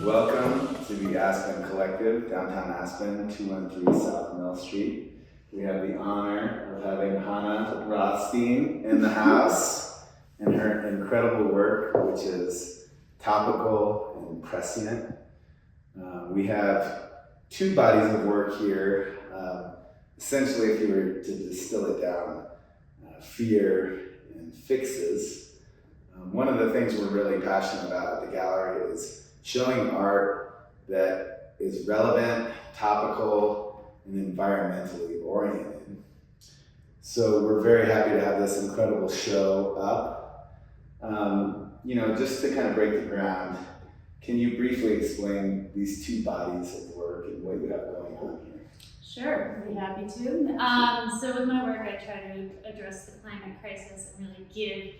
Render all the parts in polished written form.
Welcome to the Aspen Collective, downtown Aspen, 213 South Mill Street. We have the honor of having Hannah Rothstein in the house and her incredible work, which is topical and prescient. We have two bodies of work here. Essentially, if you were to distill it down, fear and fixes. One of the things we're really passionate about at the gallery is showing art that is relevant, topical, and environmentally oriented. So we're very happy to have this incredible show up. Just to kind of break the ground, can you briefly explain these two bodies of work and what you have going on here? Sure, I'd be happy to. So with my work, I try to address the climate crisis and really give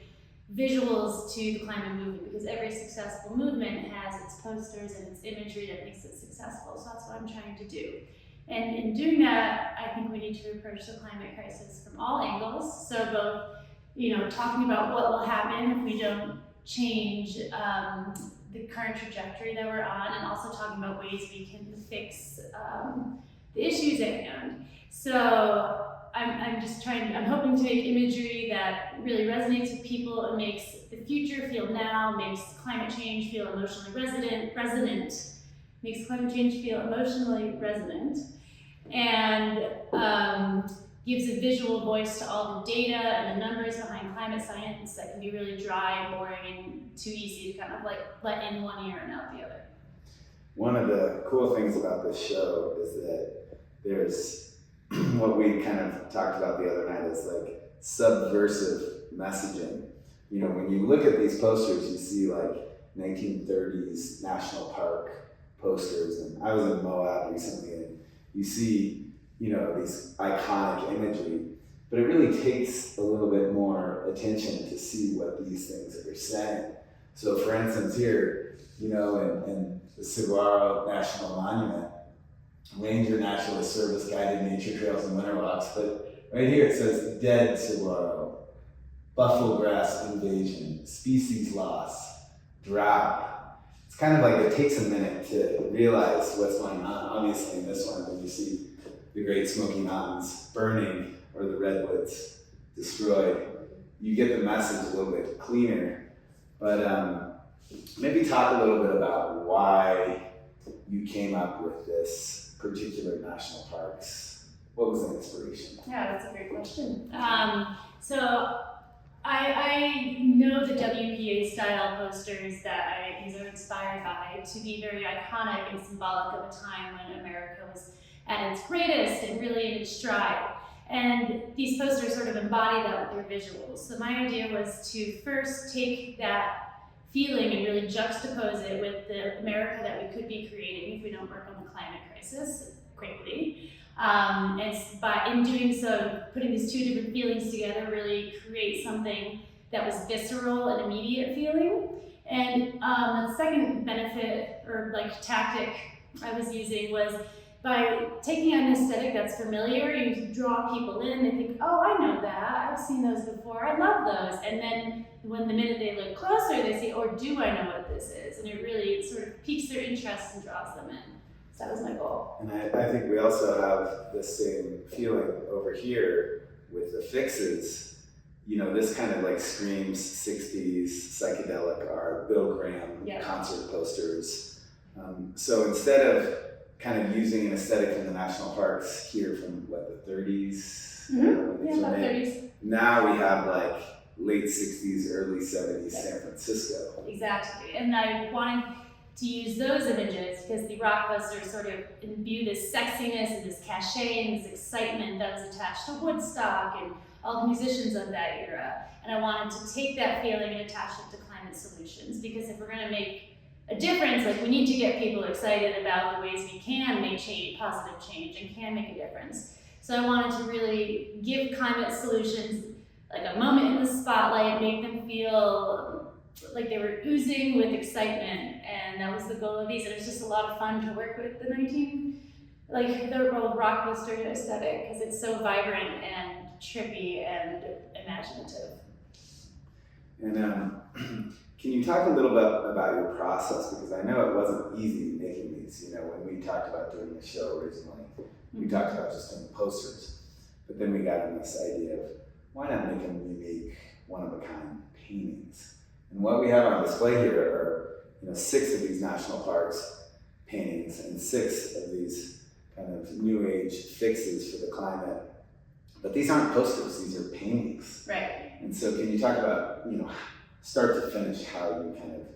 visuals to the climate movement, because every successful movement has its posters and its imagery that makes it successful. So that's what I'm trying to do. And in doing that, I think we need to approach the climate crisis from all angles. So both, talking about what will happen if we don't change the current trajectory that we're on, and also talking about ways we can fix the issues at hand. So I'm hoping to make imagery that really resonates with people and makes the future feel now, makes climate change feel emotionally resonant, and gives a visual voice to all the data and the numbers behind climate science that can be really dry, boring, and too easy to kind of like let in one ear and out the other. One of the cool things about this show is that there's what we kind of talked about the other night is like subversive messaging. When you look at these posters, you see like 1930s national park posters, and I was in Moab recently, and you see, these iconic imagery, but it really takes a little bit more attention to see what these things are saying. So for instance here, in the Saguaro National Monument, Ranger Naturalist Service guided nature trails and winter walks, but right here it says dead saguaro, buffalo grass invasion, species loss, drought. It's kind of like it takes a minute to realize what's going on. Obviously in this one, when you see the Great Smoky Mountains burning or the redwoods destroyed, you get the message a little bit cleaner. But maybe talk a little bit about why you came up with this particular national parks. What was the inspiration? Yeah, that's a great question. So I know the WPA style posters that these are inspired by to be very iconic and symbolic of a time when America was at its greatest and really in its stride. And these posters sort of embody that with their visuals. So my idea was to first take that feeling and really juxtapose it with the America that we could be creating if we don't work on the climate crisis quickly. And in doing so, putting these two different feelings together really create something that was visceral and immediate feeling. And the second benefit or tactic I was using was by taking an aesthetic that's familiar, you draw people in, they think, oh, I know that, I've seen those before, I love those. And then when the minute they look closer, they say, or do I know what this is? And it really sort of piques their interest and draws them in. So that was my goal. And I think we also have the same feeling over here with the fixes. This kind of screams 60s psychedelic art, Bill Graham concert posters. So instead of kind of using an aesthetic from the national parks here from the 30s? Mm-hmm. About 30s. Now we have late 60s, early 70s San Francisco. Exactly, and I wanted to use those images because the rock posters sort of imbue this sexiness and this cachet and this excitement that was attached to Woodstock and all the musicians of that era. And I wanted to take that feeling and attach it to climate solutions, because if we're going to make a difference, we need to get people excited about the ways we can make positive change and can make a difference. So I wanted to really give climate solutions a moment in the spotlight, make them feel like they were oozing with excitement, and that was the goal of these. And it was just a lot of fun to work with the old rock poster aesthetic, because it's so vibrant and trippy and imaginative. And Can you talk a little bit about your process? Because I know it wasn't easy making these. You know, when we talked about doing the show originally, we talked about just doing posters. But then we got in this idea of why not make them unique, one-of-a-kind paintings? And what we have on display here are 6 of these national parks paintings and 6 of these kind of new age fixes for the climate. But these aren't posters, these are paintings. Right. And so can you talk about, start to finish, how you kind of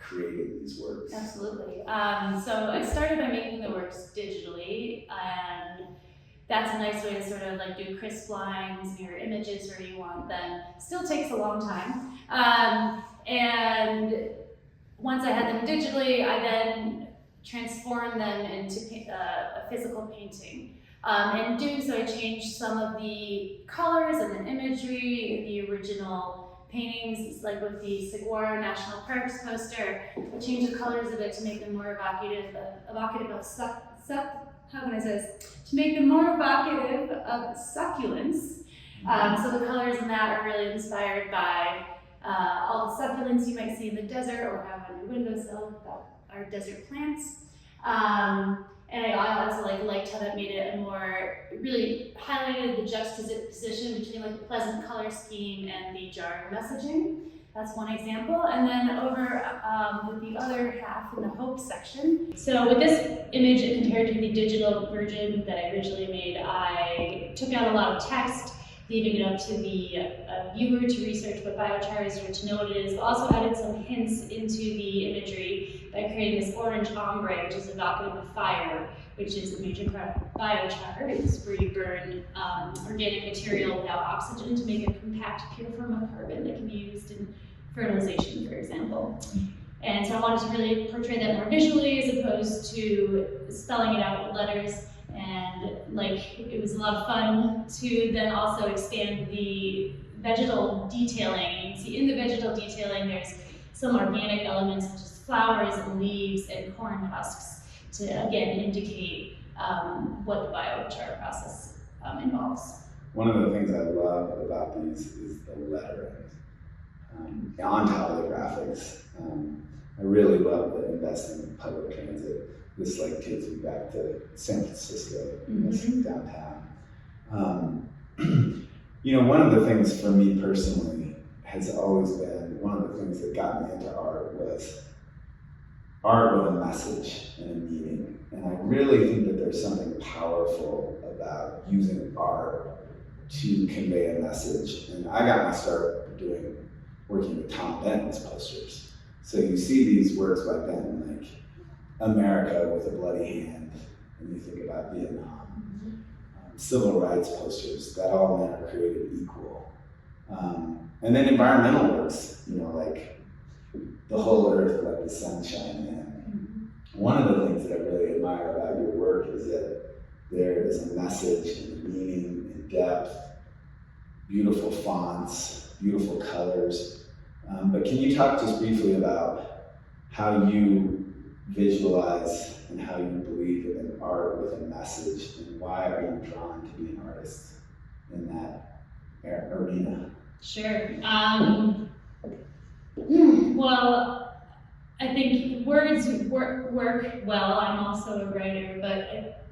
created these works? Absolutely. So I started by making the works digitally, and that's a nice way to sort of like do crisp lines, mirror images where you want them. Still takes a long time. And once I had them digitally, I then transformed them into a physical painting. And doing so, I changed some of the colors and the imagery in the original paintings, like with the Saguaro National Parks poster. I changed the colors of it to make them more evocative of succulents. So the colors in that are really inspired by all the succulents you might see in the desert or have on your windowsill that are desert plants. And I also liked how that made it really highlighted the juxtaposition between like the pleasant color scheme and the jarring messaging. That's one example. And then over with the other half in the hope section. So with this image compared to the digital version that I originally made, I took out a lot of text, leaving it up to the viewer to research what biochar is or to know what it is, but also added some hints into the imagery by creating this orange ombre, which is evocative of fire, which is a major part of biochar. It's where you burn organic material without oxygen to make a compact, pure form of carbon that can be used in fertilization, for example. And so I wanted to really portray that more visually as opposed to spelling it out with letters. And it was a lot of fun to then also expand the vegetal detailing. You can see in the vegetal detailing there's some organic elements such as flowers and leaves and corn husks to again indicate what the biochar process involves. One of the things I love about these is the lettering. On top of the graphics, I really love the investing in public transit. This takes me back to San Francisco, downtown. One of the things for me personally has always been, one of the things that got me into art was art with a message and a meaning. And I really think that there's something powerful about using art to convey a message. And I got my start working with Tom Benton's posters. So you see these works by Benton, like America with a bloody hand, and you think about Vietnam. Civil rights posters, that all men are created equal. And then environmental works, like the whole earth, like the sunshine in. One of the things that I really admire about your work is that there is a message and a meaning and depth, beautiful fonts, beautiful colors. But can you talk just briefly about how you visualize and how you believe in art with a message, and why are you drawn to be an artist in that arena? Sure. Well, I think words work well. I'm also a writer, but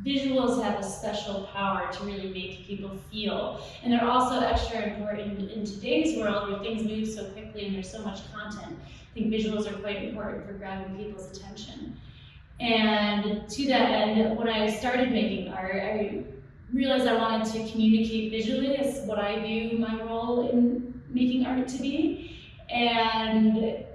visuals have a special power to really make people feel. And they're also extra important in today's world where things move so quickly and there's so much content. I think visuals are quite important for grabbing people's attention. And to that end, when I started making art, I realized I wanted to communicate visually as what I view my role in making art to be. And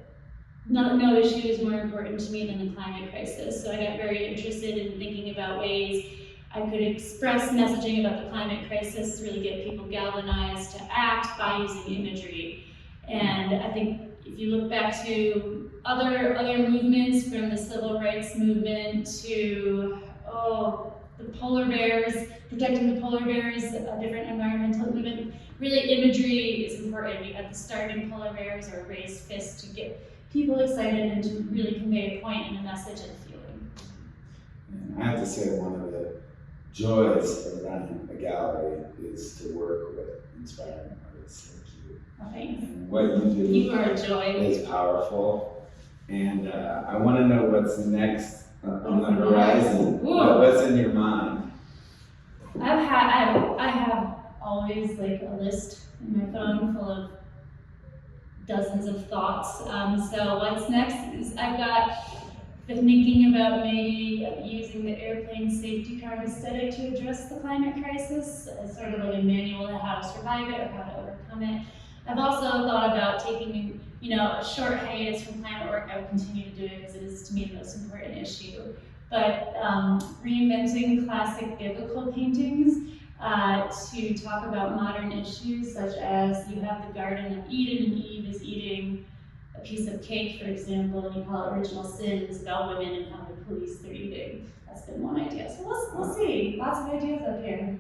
no issue is more important to me than the climate crisis. So I got very interested in thinking about ways I could express messaging about the climate crisis to really get people galvanized to act by using imagery. And I think if you look back to other movements, from the civil rights movement to the polar bears, protecting the polar bears, a different environmental movement, really imagery is important. You have the starving polar bears or a raised fist to get people excited and to really convey a point and a message and feeling. And I have to say, one of the joys of running a gallery is to work with inspiring artists like you. Oh, thanks. And what you do You are a joy. is powerful. And I want to know what's next on the horizon. What's in your mind? I have always like a list in my phone full of dozens of thoughts. So what's next is been thinking about maybe using the airplane safety card aesthetic to address the climate crisis as sort of like a manual to how to survive it or how to overcome it. I've also thought about taking, a short hiatus from climate work. I will continue to do it because it is to me the most important issue. But reinventing classic biblical paintings to talk about modern issues such as you have the Garden of Eden and Eve is eating a piece of cake, for example, and you call it Original Sin. It's about women and how the police they're eating. That's been one idea. So we'll see. Lots of ideas up here.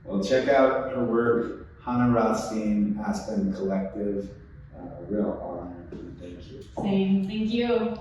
Well, check out her work, Hannah Rothstein, Aspen Collective. Real honor. Thank you. Same. Thank you.